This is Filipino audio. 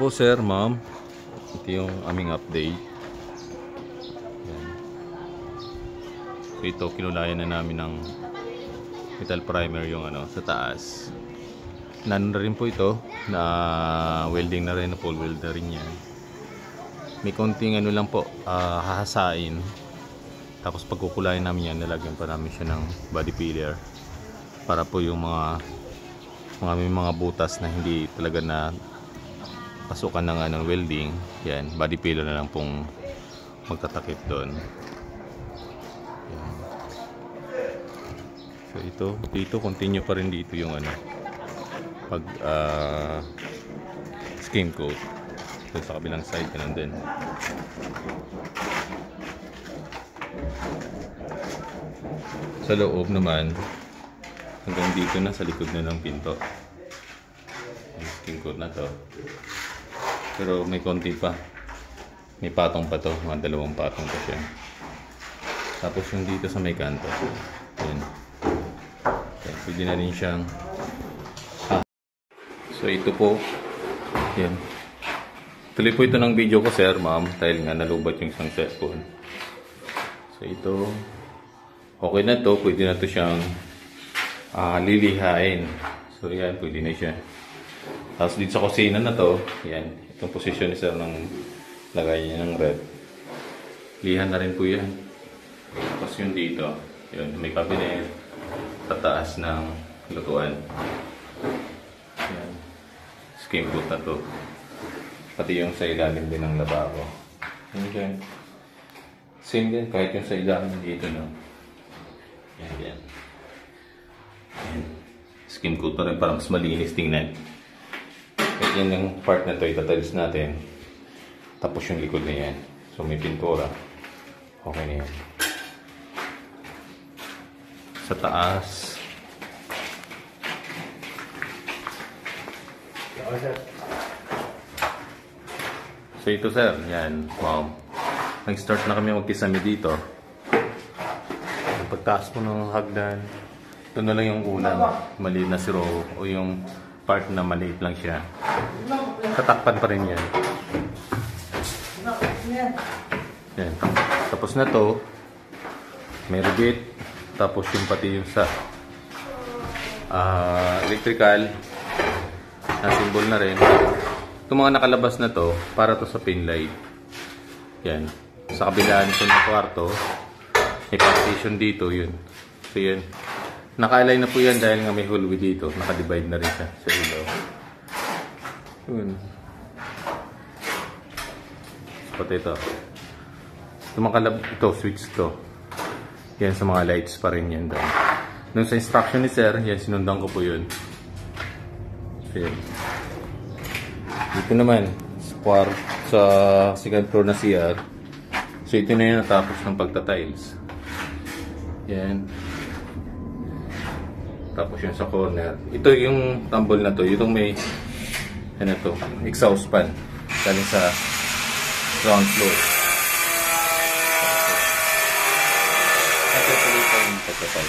po sir, ma'am. Ito yung aming update. Yan. So ito, kinulayan na namin ng metal primer yung sa taas. Nano na rin po ito, na welding na rin, na full weld na rin yan. May konting lang po, hahasain. Tapos pagkukulayan namin yan, nalagyan pa namin siya ng body filler. Para po yung may mga butas na hindi talaga na pasukan ng welding, yan, body filler na lang pong magtatakip doon. Yan. So dito continue pa rin dito yung pag skim coat. So sa kabilang side ganun din. Sa loob naman hanggang dito na sa likod na ng pinto. Yung skim coat na to. Pero may konti pa. May patong pa to. Mga 2 patong pa siya. Tapos yung dito sa may kanto. Yan. Yan. Pwede na rin siyang So ito po. Yan. Tuloy po ito ng video ko sir, ma'am. Dahil nga nalubat yung isang cellphone. So ito. Okay na to. Pwede na to siyang lilihain. So yan. Pwede na siya. Tapos dito sa kusina na to. Yan. Itong posisyon ni sir ng lagay niya ng red. Lihan na rin po yan. Tapos yung dito. Yun, may cabinet. Tataas ng lutuan. Yan. Skim coat na to. Pati yung sa ilalim din ng lababo. Yan dyan. Same din. Kahit yung sa ilalim dito. No? Yan, yan. Yan. Skim coat na rin para mas malinis tingnan. At yan yung part na to, itatiles natin. Tapos yung likod na yan. So may pintura. Okay na yan. Sa taas. So ito sir, yan. Wow. Nag-start na kami magkisami dito. Pagtaas mo ng hagdan, ito na lang yung ulan. Maliit na si row o yung part na maliit lang siya. Katakpan pa rin yan. Yan. Tapos na to, may rivet. Tapos yung pati yung sa electrical na symbol na rin. Itong mga nakalabas na to, para to sa pin light. Yan. Sa kabilaan nito ng kwarto, may partition dito, yun. So yun. Naka-align na po yan dahil nga may hallway dito. Naka-divide na rin siya sa ilaw. Yun. Pati ito. Ito, switch to. Yan sa mga lights pa rin yan doon. Nung sa instruction ni sir, yan, sinundan ko po yun. So, yan. Dito naman, sa second floor na CR. So, ito na yung natapos ng pagtatiles. Yan. Tapos yung sa corner. Ito yung tumble na to. Itong may exhaust fan. Galing sa ground floor. Ito tuloy pa yung pagkatay.